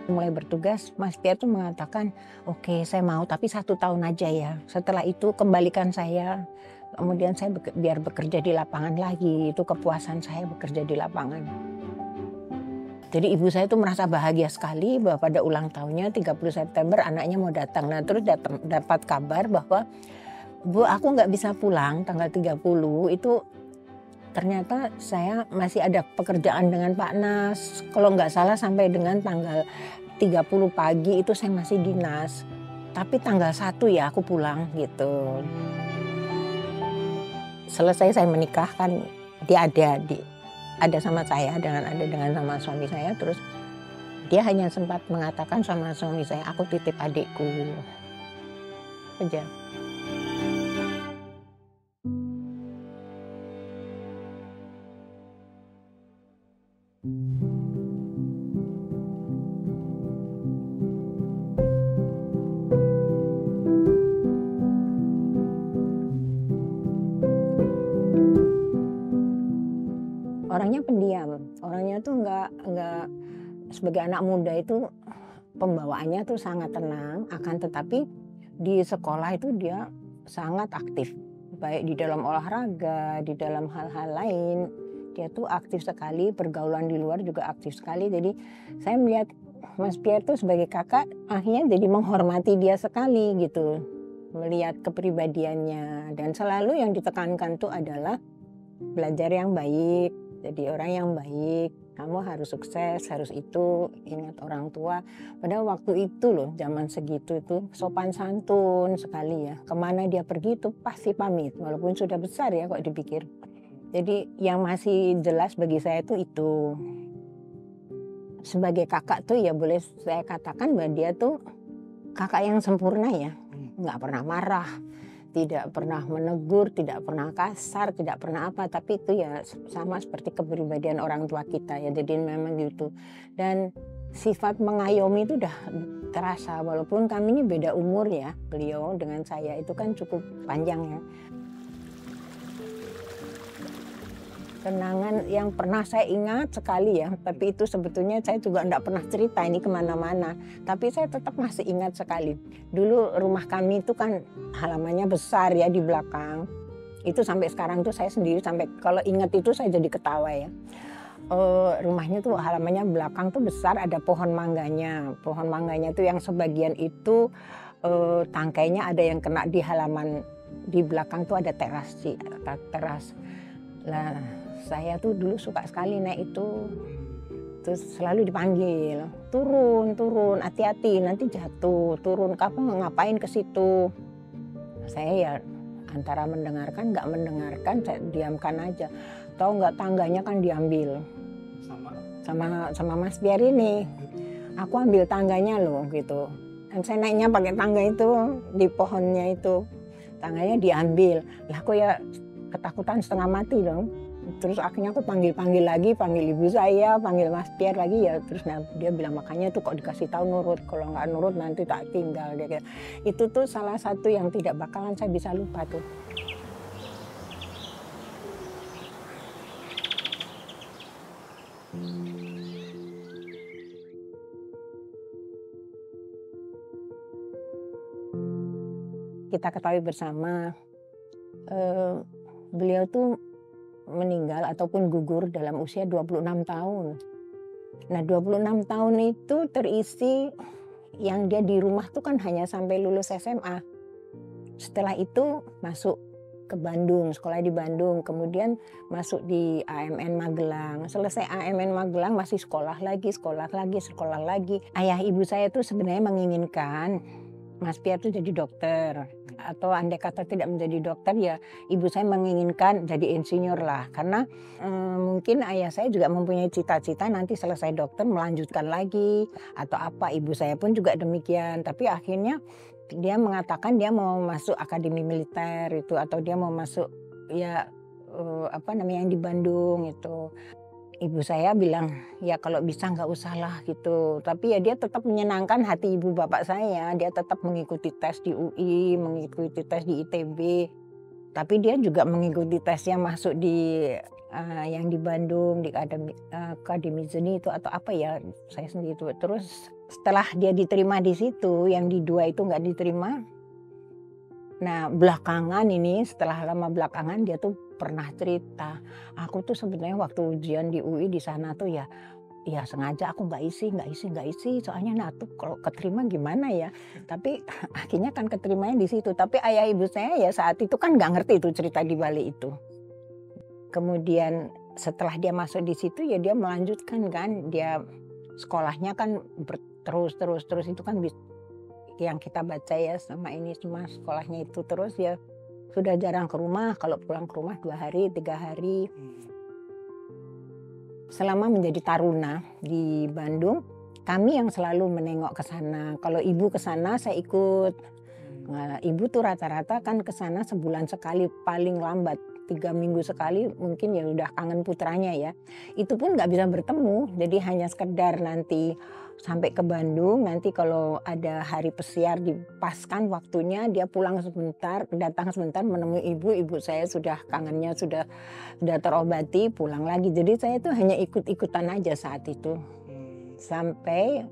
Mulai bertugas, Mas Pierre tuh mengatakan, "Oke, saya mau, tapi 1 tahun aja ya. Setelah itu kembalikan saya." Kemudian saya biar bekerja di lapangan lagi, itu kepuasan saya bekerja di lapangan. Jadi ibu saya tuh merasa bahagia sekali bahwa pada ulang tahunnya 30 September anaknya mau datang. Nah terus dapat kabar bahwa, "Bu, aku nggak bisa pulang tanggal 30, itu ternyata saya masih ada pekerjaan dengan Pak Nas. Kalau nggak salah sampai dengan tanggal 30 pagi itu saya masih dinas. Tapi tanggal 1 ya aku pulang," gitu. Selesai saya menikah kan dia ada sama saya, dengan sama suami saya, terus dia hanya sempat mengatakan sama suami saya, "Aku titip adikku," aja. Orangnya pendiam, orangnya tuh nggak sebagai anak muda itu pembawaannya tuh sangat tenang, akan tetapi di sekolah itu dia sangat aktif, baik di dalam olahraga, di dalam hal-hal lain. Dia tuh aktif sekali, pergaulan di luar juga aktif sekali. Jadi saya melihat Mas Pierre tuh sebagai kakak akhirnya jadi menghormati dia sekali gitu. Melihat kepribadiannya dan selalu yang ditekankan tuh adalah belajar yang baik, jadi orang yang baik. Kamu harus sukses, harus itu, ingat orang tua. Pada waktu itu loh, zaman segitu itu sopan santun sekali ya. Kemana dia pergi itu pasti pamit, walaupun sudah besar ya kok dipikir. Jadi yang masih jelas bagi saya itu. Sebagai kakak tuh ya boleh saya katakan bahwa dia tuh kakak yang sempurna ya. Nggak pernah marah, tidak pernah menegur, tidak pernah kasar, tidak pernah apa, tapi itu ya sama seperti kepribadian orang tua kita ya, jadi memang gitu. Dan sifat mengayomi itu udah terasa, walaupun kami ini beda umur ya, beliau dengan saya itu kan cukup panjang ya. Kenangan yang pernah saya ingat sekali ya, tapi itu sebetulnya saya juga enggak pernah cerita ini kemana-mana. Tapi saya tetap masih ingat sekali. Dulu rumah kami itu kan halamannya besar ya di belakang. Itu sampai sekarang tuh saya sendiri sampai kalau ingat itu saya jadi ketawa ya. Rumahnya tuh halamannya belakang tuh besar, ada pohon mangganya. Pohon mangganya tuh yang sebagian itu tangkainya ada yang kena di halaman di belakang tuh ada teras. Lah, saya tuh dulu suka sekali naik itu. Terus selalu dipanggil, "Turun, turun, hati-hati, nanti jatuh. Turun, kamu ngapain ke situ?" Saya ya antara mendengarkan, nggak mendengarkan, saya diamkan aja. Tahu nggak tangganya kan diambil. Sama Mas Biar ini. Aku ambil tangganya loh gitu. Dan saya naiknya pakai tangga itu, di pohonnya itu. Tangganya diambil. Lah aku ya ketakutan setengah mati dong. Terus akhirnya aku panggil lagi, panggil ibu saya, panggil Mas Pierre lagi ya. Terus dia bilang, "Makanya tuh kok dikasih tahu nurut, kalau nggak nurut nanti tak tinggal." Dia kayak, itu tuh salah satu yang tidak bakalan saya bisa lupa tuh. Kita ketahui bersama, eh, beliau tuh meninggal ataupun gugur dalam usia 26 tahun. Nah 26 tahun itu terisi yang dia di rumah tuh kan hanya sampai lulus SMA. Setelah itu masuk ke Bandung, sekolah di Bandung, kemudian masuk di AMN Magelang. Selesai AMN Magelang masih sekolah lagi. Ayah ibu saya tuh sebenarnya menginginkan Mas Pierre tuh jadi dokter. Atau andai kata tidak menjadi dokter ya ibu saya menginginkan jadi insinyur lah. Karena mungkin ayah saya juga mempunyai cita-cita nanti selesai dokter melanjutkan lagi atau apa. Ibu saya pun juga demikian. Tapi akhirnya dia mengatakan dia mau masuk akademi militer itu atau dia mau masuk ya apa namanya yang di Bandung itu. Ibu saya bilang, "Ya kalau bisa nggak usah lah," gitu. Tapi ya dia tetap menyenangkan hati ibu bapak saya. Dia tetap mengikuti tes di UI, mengikuti tes di ITB. Tapi dia juga mengikuti tes yang masuk di yang di Bandung, di akademi seni itu atau apa ya, saya sendiri itu. Terus setelah dia diterima di situ, yang di 2 itu nggak diterima. Nah belakangan ini, setelah lama belakangan dia tuh pernah cerita, "Aku tuh sebenarnya waktu ujian di UI di sana tuh ya sengaja aku nggak isi, soalnya nah tuh kalau keterima gimana ya." Tapi akhirnya kan keterimanya di situ, tapi ayah ibu saya ya saat itu kan nggak ngerti itu cerita di balik itu. Kemudian setelah dia masuk di situ ya dia melanjutkan kan, dia sekolahnya kan terus itu kan yang kita baca ya sama ini cuma sekolahnya itu terus ya sudah jarang ke rumah, kalau pulang ke rumah 2 hari, 3 hari. Selama menjadi taruna di Bandung, kami yang selalu menengok ke sana. Kalau ibu ke sana saya ikut. Nah, ibu tuh rata-rata kan ke sana sebulan sekali paling lambat. 3 minggu sekali mungkin ya udah kangen putranya ya. Itu pun nggak bisa bertemu, jadi hanya sekedar nanti sampai ke Bandung, nanti kalau ada hari pesiar dipaskan waktunya dia pulang sebentar, datang sebentar menemui ibu saya sudah kangennya sudah terobati, pulang lagi. Jadi saya tuh hanya ikut-ikutan aja saat itu. Sampai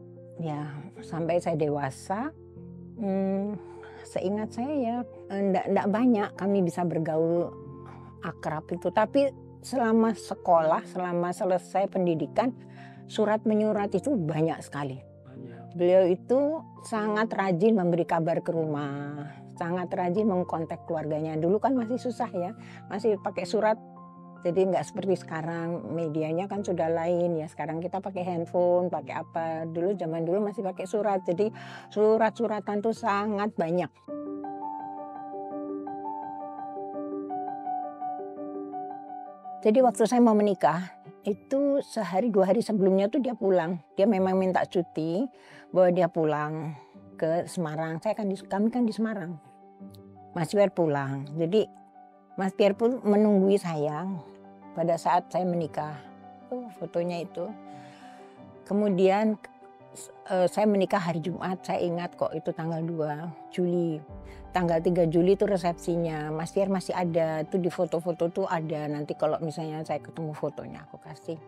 saya dewasa, seingat saya ya enggak banyak kami bisa bergaul akrab itu. Tapi selama sekolah, selama selesai pendidikan, surat menyurat itu banyak sekali. Beliau itu sangat rajin memberi kabar ke rumah, sangat rajin mengkontak keluarganya. Dulu kan masih susah ya, masih pakai surat. Jadi nggak seperti sekarang, medianya kan sudah lain ya. Sekarang kita pakai handphone, pakai apa. Dulu zaman dulu masih pakai surat. Jadi surat-suratan tuh sangat banyak. Jadi waktu saya mau menikah, itu sehari 2 hari sebelumnya tuh dia pulang. Dia memang minta cuti bahwa dia pulang ke Semarang. Kami kan di Semarang. Mas Pierre pulang. Jadi Mas Pierre pun menunggui saya pada saat saya menikah. Fotonya itu. Kemudian saya menikah hari Jumat, saya ingat kok itu tanggal 2 Juli. Tanggal 3 Juli itu resepsinya. Mas Pierre masih ada, tuh di foto-foto tuh ada. Nanti kalau misalnya saya ketemu fotonya aku kasih.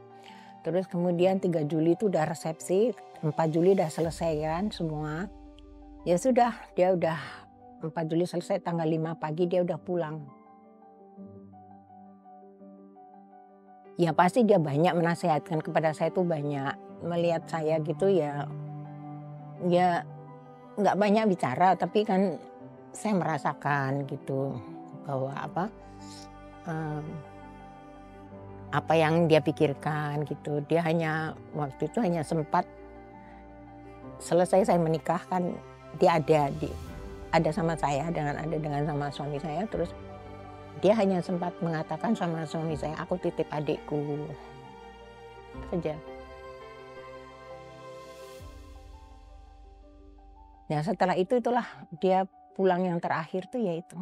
Terus kemudian 3 Juli itu udah resepsi, 4 Juli udah selesai kan semua. Ya sudah, dia udah 4 Juli selesai, tanggal 5 pagi dia udah pulang. Ya pasti dia banyak menasihatkan kepada saya tuh banyak. Melihat saya gitu ya nggak banyak bicara, tapi kan saya merasakan gitu bahwa apa yang dia pikirkan gitu. Dia waktu itu hanya sempat selesai saya menikah kan dia ada sama saya dengan sama suami saya, terus dia hanya sempat mengatakan sama suami saya, "Aku titip adikku," saja. Nah setelah itulah dia pulang yang terakhir tuh ya itu.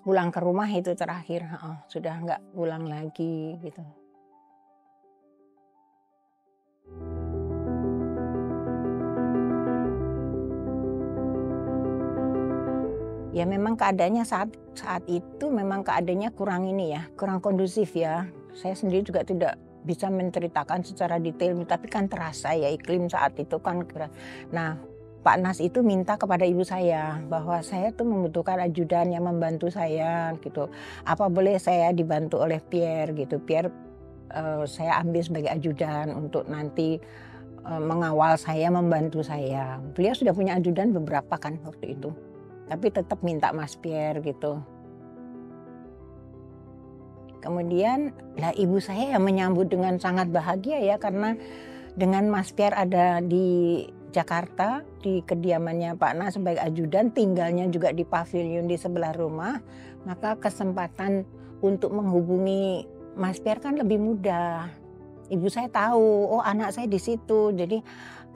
Pulang ke rumah itu terakhir, sudah nggak pulang lagi gitu. Ya memang keadaannya saat itu memang keadaannya kurang kondusif ya. Saya sendiri juga tidak bisa menceritakan secara detail, tapi kan terasa ya iklim saat itu kan. Nah Pak Nas itu minta kepada ibu saya bahwa saya tuh membutuhkan ajudan yang membantu saya gitu. Apa boleh saya dibantu oleh Pierre gitu. Pierre saya ambil sebagai ajudan untuk nanti mengawal saya, membantu saya. Beliau sudah punya ajudan beberapa kan waktu itu. Tapi tetap minta Mas Pierre gitu. Kemudian ibu saya yang menyambut dengan sangat bahagia ya, karena dengan Mas Pierre ada di Jakarta di kediamannya Pak Nas sebagai ajudan, tinggalnya juga di pavilion di sebelah rumah, maka kesempatan untuk menghubungi Mas Pierre kan lebih mudah. Ibu saya tahu, oh anak saya di situ, jadi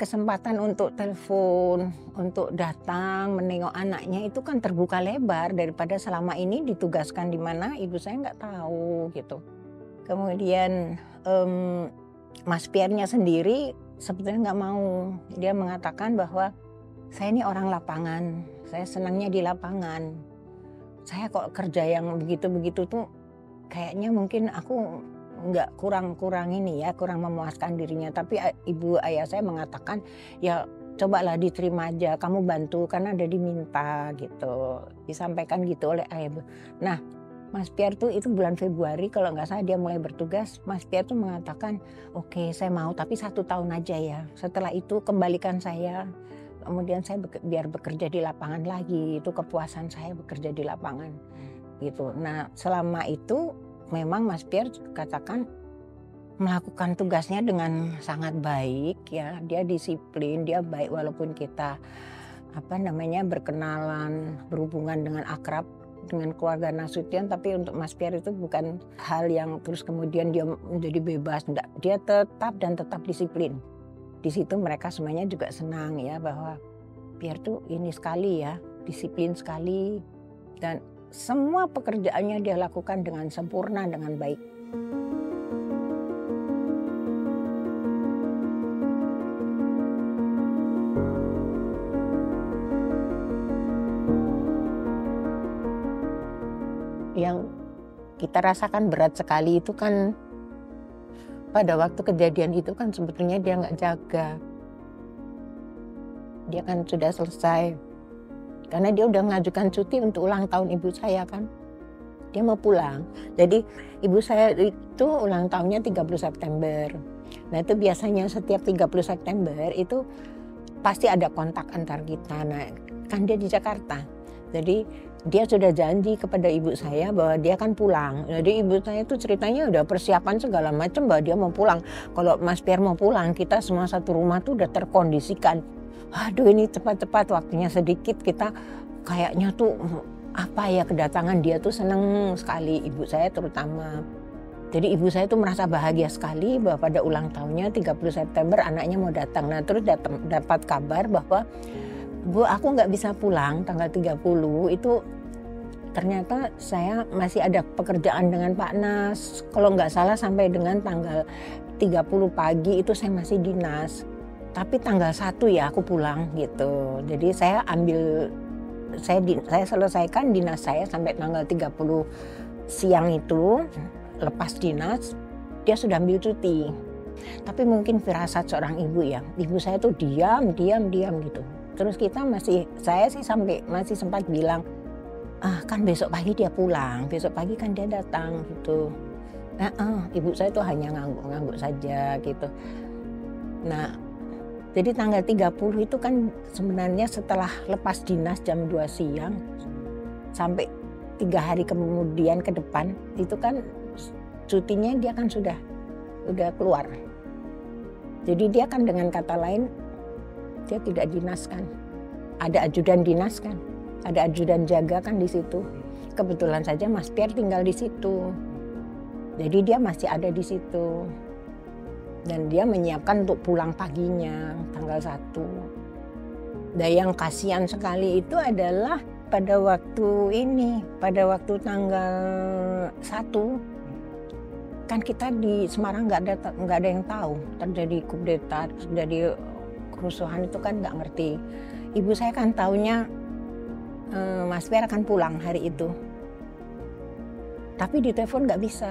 kesempatan untuk telepon, untuk datang menengok anaknya itu kan terbuka lebar daripada selama ini ditugaskan di mana ibu saya nggak tahu gitu. Kemudian Mas Pierre-nya sendiri sebetulnya nggak mau. Dia mengatakan bahwa saya ini orang lapangan, saya senangnya di lapangan. Saya kok kerja yang begitu-begitu tuh kayaknya mungkin aku nggak kurang ini ya, kurang memuaskan dirinya. Tapi ibu ayah saya mengatakan, ya cobalah diterima aja, kamu bantu karena ada diminta gitu. Disampaikan gitu oleh ayah. Nah, Mas Pierre tuh itu bulan Februari kalau nggak salah dia mulai bertugas. Mas Pierre tuh mengatakan, oke saya mau tapi 1 tahun aja ya. Setelah itu kembalikan saya. Kemudian saya biar bekerja di lapangan lagi. Itu kepuasan saya bekerja di lapangan gitu. Nah selama itu memang Mas Pierre katakan melakukan tugasnya dengan sangat baik ya. Dia disiplin, dia baik walaupun kita berkenalan, berhubungan dengan akrab dengan keluarga Nasution, tapi untuk Mas Pierre itu bukan hal yang terus kemudian dia menjadi bebas, enggak. Dia tetap disiplin. Di situ mereka semuanya juga senang ya bahwa Pierre tuh ini sekali ya, disiplin sekali dan semua pekerjaannya dia lakukan dengan sempurna, dengan baik. Yang kita rasakan berat sekali itu kan pada waktu kejadian itu kan sebetulnya dia nggak jaga. Dia kan sudah selesai. Karena dia udah mengajukan cuti untuk ulang tahun ibu saya kan. Dia mau pulang. Jadi ibu saya itu ulang tahunnya 30 September. Nah itu biasanya setiap 30 September itu pasti ada kontak antar kita. Nah kan dia di Jakarta. Jadi dia sudah janji kepada ibu saya bahwa dia akan pulang. Jadi ibu saya itu ceritanya udah persiapan segala macam bahwa dia mau pulang. Kalau Mas Pierre mau pulang, kita semua satu rumah tuh udah terkondisikan. Aduh ini cepat-cepat waktunya sedikit, kita kayaknya tuh kedatangan dia tuh seneng sekali, ibu saya terutama. Jadi ibu saya tuh merasa bahagia sekali bahwa pada ulang tahunnya 30 September anaknya mau datang. Nah terus dapat kabar bahwa Bu, aku nggak bisa pulang tanggal 30 itu ternyata saya masih ada pekerjaan dengan Pak Nas. Kalau nggak salah sampai dengan tanggal 30 pagi itu saya masih dinas. Tapi tanggal 1 ya aku pulang gitu. Jadi saya selesaikan dinas saya sampai tanggal 30 siang itu, lepas dinas, dia sudah ambil cuti. Tapi mungkin firasat seorang ibu ya, ibu saya tuh diam gitu. Terus saya sih masih sempat bilang, kan besok pagi dia pulang, besok pagi kan dia datang gitu. Ibu saya tuh hanya ngangguk saja gitu. Nah, jadi tanggal 30 itu kan sebenarnya setelah lepas dinas jam 2 siang sampai 3 hari kemudian ke depan itu kan cutinya dia kan sudah keluar. Jadi dia kan dengan kata lain dia tidak dinas kan, ada ajudan dinas kan, ada ajudan jaga kan di situ. Kebetulan saja Mas Pierre tinggal di situ, jadi dia masih ada di situ. Dan dia menyiapkan untuk pulang paginya tanggal 1. Dan yang kasihan sekali itu adalah pada waktu tanggal 1 kan kita di Semarang nggak ada yang tahu terjadi kudeta, terjadi kerusuhan itu kan nggak ngerti. Ibu saya kan taunya Mas Pierre akan pulang hari itu. Tapi di telepon nggak bisa.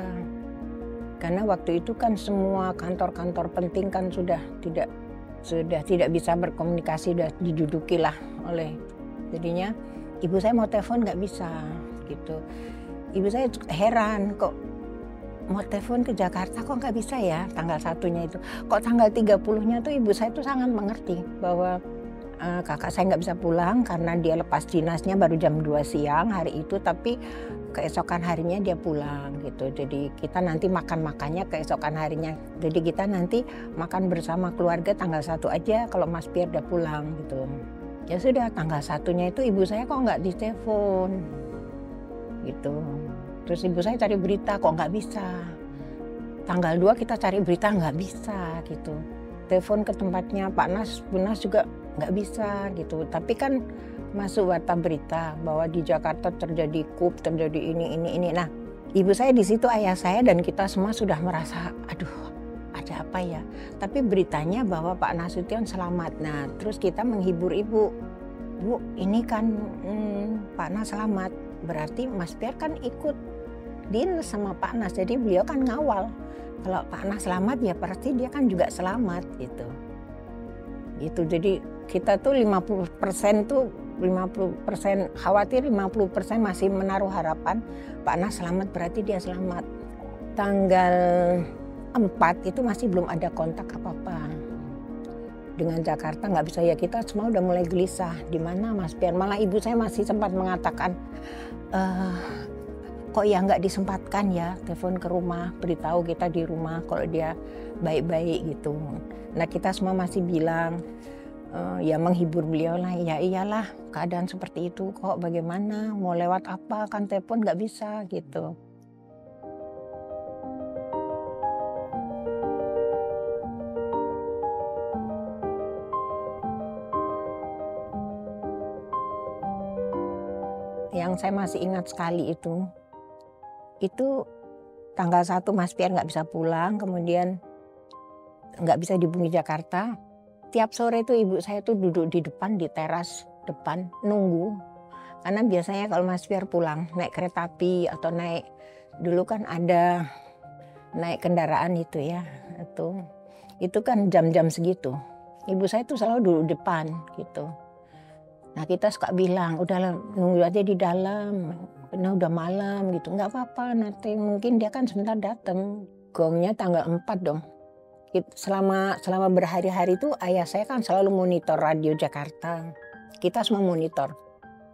Karena waktu itu kan semua kantor-kantor penting kan sudah tidak bisa berkomunikasi, sudah diduduki lah oleh. Jadinya ibu saya mau telepon nggak bisa gitu. Ibu saya heran kok mau telepon ke Jakarta kok nggak bisa ya tanggal 1-nya itu. Kok tanggal 30-nya tuh ibu saya tuh sangat mengerti bahwa kakak saya nggak bisa pulang karena dia lepas dinasnya baru jam 2 siang hari itu, tapi keesokan harinya dia pulang gitu. Jadi kita nanti makannya keesokan harinya. Jadi kita nanti makan bersama keluarga tanggal 1 aja kalau Mas Pierre udah pulang gitu. Ya sudah tanggal 1-nya itu ibu saya kok nggak ditelepon gitu. Terus ibu saya cari berita kok nggak bisa. Tanggal 2 kita cari berita nggak bisa gitu. Telepon ke tempatnya Pak Nas, Bu Nas juga nggak bisa gitu. Tapi kan masuk warta berita bahwa di Jakarta terjadi terjadi ini. Nah, ibu saya di situ, ayah saya dan kita semua sudah merasa, aduh, ada apa ya? Tapi beritanya bahwa Pak Nasution selamat. Nah, terus kita menghibur ibu, Bu, ini kan Pak Nas selamat, berarti Mas Pierre kan ikut dinas sama Pak Nas. Jadi beliau kan ngawal. Kalau Pak Nas selamat ya pasti dia kan juga selamat gitu. Gitu. Jadi kita tuh 50% tuh 50% khawatir, 50% masih menaruh harapan Pak Nas selamat berarti dia selamat. Tanggal 4 itu masih belum ada kontak apa-apa dengan Jakarta, nggak bisa ya, kita semua udah mulai gelisah di mana Mas Piar. Malah ibu saya masih sempat mengatakan kok ya nggak disempatkan ya telepon ke rumah, beritahu kita di rumah kalau dia baik-baik gitu. Nah kita semua masih bilang ya menghibur beliau lah, ya iyalah keadaan seperti itu kok, bagaimana mau lewat apa kan telepon nggak bisa gitu. Yang saya masih ingat sekali itu tanggal 1 Mas Piar nggak bisa pulang, kemudian nggak bisa dihubungi Jakarta. Tiap sore itu ibu saya tuh duduk di depan, di teras depan nunggu. Karena biasanya kalau Mas Piar pulang naik kereta api atau naik, dulu kan ada naik kendaraan itu ya, itu kan jam-jam segitu. Ibu saya tuh selalu duduk depan gitu. Nah kita suka bilang, udah nunggu aja di dalam, karena udah malam gitu. Nggak apa-apa, nanti mungkin dia kan sebentar datang. Gongnya tanggal 4 dong. Selama berhari-hari itu ayah saya kan selalu monitor radio Jakarta. Kita semua monitor.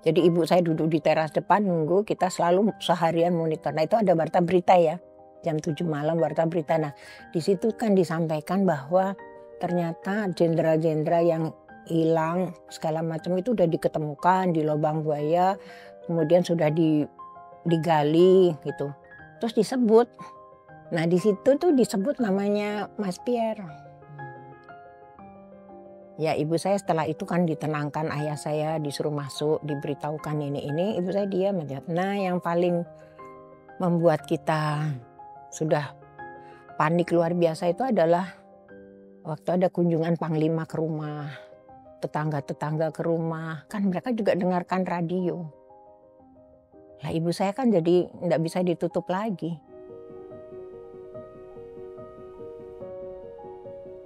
Jadi ibu saya duduk di teras depan nunggu, kita selalu seharian monitor. Nah itu ada warta berita ya, jam 7 malam warta berita. Nah di situ kan disampaikan bahwa ternyata jenderal-jenderal yang hilang segala macam itu udah diketemukan di lubang buaya, kemudian sudah digali gitu, terus disebut. Nah di situ tuh disebut namanya Mas Piar. Ya ibu saya setelah itu kan ditenangkan, ayah saya disuruh masuk, diberitahukan ini, ibu saya diam aja. Nah yang paling membuat kita sudah panik luar biasa itu adalah waktu ada kunjungan Panglima ke rumah, tetangga-tetangga ke rumah, kan mereka juga dengarkan radio. Lah ibu saya kan jadi nggak bisa ditutup lagi.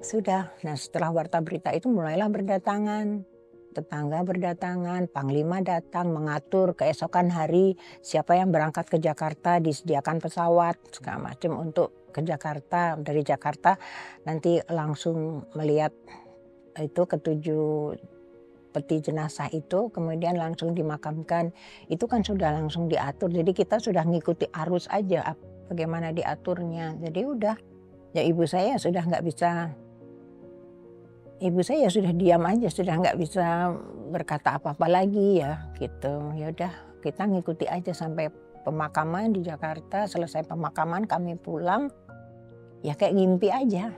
Sudah, nah setelah warta berita itu mulailah berdatangan. Tetangga berdatangan, Panglima datang mengatur keesokan hari siapa yang berangkat ke Jakarta, disediakan pesawat segala macam untuk ke Jakarta. Dari Jakarta nanti langsung melihat itu ketujuh peti jenazah itu, kemudian langsung dimakamkan. Itu kan sudah langsung diatur, jadi kita sudah ngikuti arus aja bagaimana diaturnya. Jadi udah, ya ibu saya sudah nggak bisa, ibu saya sudah diam aja, sudah nggak bisa berkata apa-apa lagi ya gitu. Ya udah kita ngikuti aja sampai pemakaman di Jakarta. Selesai pemakaman kami pulang, ya kayak ngimpi aja.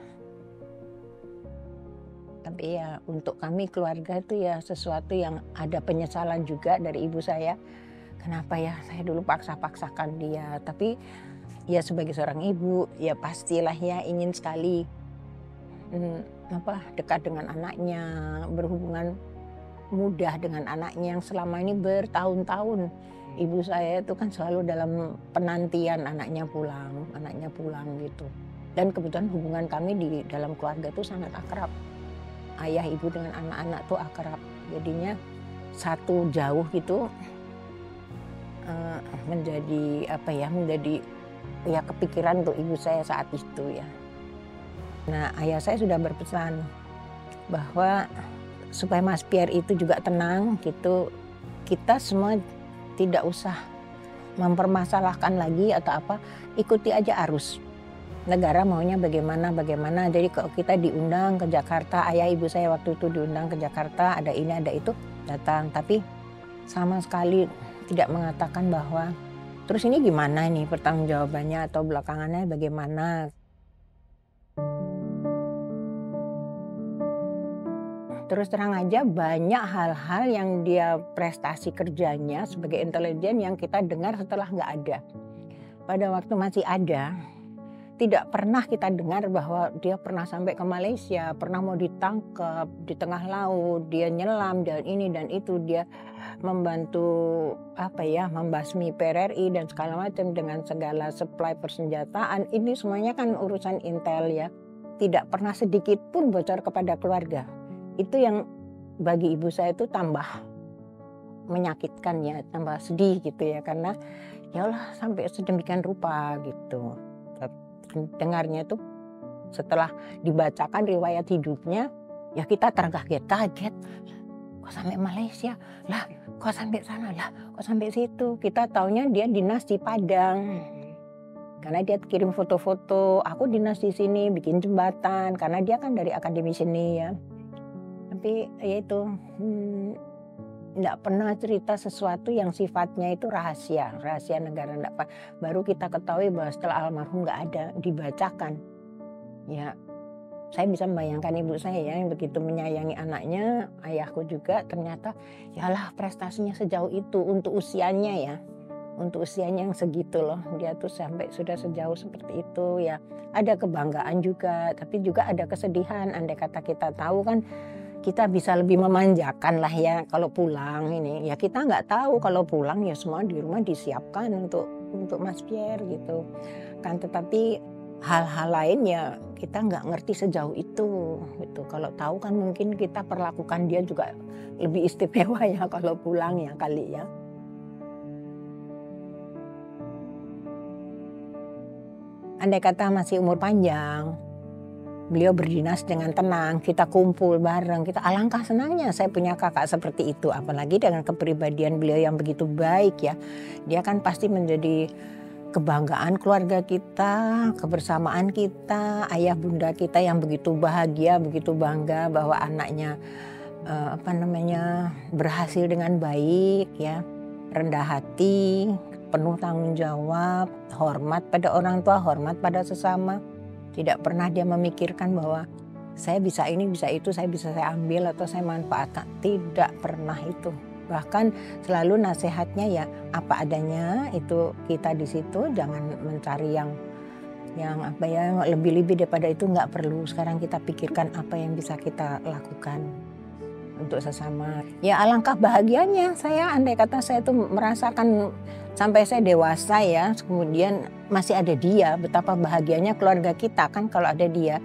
Tapi ya untuk kami keluarga itu ya sesuatu yang ada penyesalan juga dari ibu saya. Kenapa ya saya dulu paksa-paksakan dia. Tapi ya sebagai seorang ibu ya pastilah ya ingin sekali dekat dengan anaknya, berhubungan mudah dengan anaknya yang selama ini bertahun-tahun. Ibu saya itu kan selalu dalam penantian anaknya pulang gitu. Dan kebetulan hubungan kami di dalam keluarga itu sangat akrab. Ayah ibu dengan anak-anak tuh akrab, jadinya satu jauh gitu menjadi kepikiran untuk ibu saya saat itu ya. Nah ayah saya sudah berpesan bahwa supaya Mas Piar itu juga tenang gitu, kita semua tidak usah mempermasalahkan lagi atau apa, ikuti aja arus. Negara maunya bagaimana. Jadi kalau kita diundang ke Jakarta, ayah ibu saya waktu itu diundang ke Jakarta, ada ini ada itu, datang. Tapi sama sekali tidak mengatakan bahwa terus ini gimana nih pertanggungjawabannya atau belakangannya bagaimana. Terus terang aja banyak hal-hal yang dia prestasi kerjanya sebagai intelijen yang kita dengar setelah nggak ada. Pada waktu masih ada, tidak pernah kita dengar bahwa dia pernah sampai ke Malaysia, pernah mau ditangkap di tengah laut, dia nyelam dan ini dan itu, dia membantu membasmi PRRI dan segala macam dengan segala supply persenjataan. Ini semuanya kan urusan intel ya. Tidak pernah sedikit pun bocor kepada keluarga. Itu yang bagi ibu saya itu tambah menyakitkan ya, tambah sedih gitu ya, karena ya Allah sampai sedemikian rupa gitu. Dengarnya itu setelah dibacakan riwayat hidupnya, ya kita terkaget-kaget. Kok sampai Malaysia? Lah, kok sampai sana? Lah, kok sampai situ? Kita taunya dia dinas di Padang. Karena dia kirim foto-foto, aku dinas di sini, bikin jembatan. Karena dia kan dari akademi seni ya. Tapi ya itu, enggak pernah cerita sesuatu yang sifatnya itu rahasia negara. Baru kita ketahui bahwa setelah almarhum nggak ada, dibacakan. Ya, saya bisa membayangkan ibu saya ya, yang begitu menyayangi anaknya, ayahku juga, ternyata yalah prestasinya sejauh itu untuk usianya ya. Untuk usianya yang segitu loh, dia tuh sampai sudah sejauh seperti itu ya. Ada kebanggaan juga, tapi juga ada kesedihan. Andai kata kita tahu kan, kita bisa lebih memanjakan lah ya kalau pulang ini. Ya kita nggak tahu kalau pulang ya semua di rumah disiapkan untuk Mas Pierre gitu. Kan tetapi hal-hal lain ya kita nggak ngerti sejauh itu gitu. Kalau tahu kan mungkin kita perlakukan dia juga lebih istimewa ya kalau pulang ya kali ya. Andai kata masih umur panjang, beliau berdinas dengan tenang, kita kumpul bareng, kita alangkah senangnya saya punya kakak seperti itu. Apalagi dengan kepribadian beliau yang begitu baik ya. Dia kan pasti menjadi kebanggaan keluarga kita, kebersamaan kita, ayah bunda kita yang begitu bahagia, begitu bangga bahwa anaknya berhasil dengan baik ya, rendah hati, penuh tanggung jawab, hormat pada orang tua, hormat pada sesama. Tidak pernah dia memikirkan bahwa saya bisa ini, bisa itu, saya ambil atau saya manfaatkan. Tidak pernah itu. Bahkan selalu nasihatnya ya apa adanya, itu kita di situ, jangan mencari yang lebih-lebih daripada itu, nggak perlu. Sekarang kita pikirkan apa yang bisa kita lakukan untuk sesama. Ya alangkah bahagianya saya, andai kata saya tuh merasakan sampai saya dewasa ya, kemudian masih ada dia, betapa bahagianya keluarga kita kan kalau ada dia.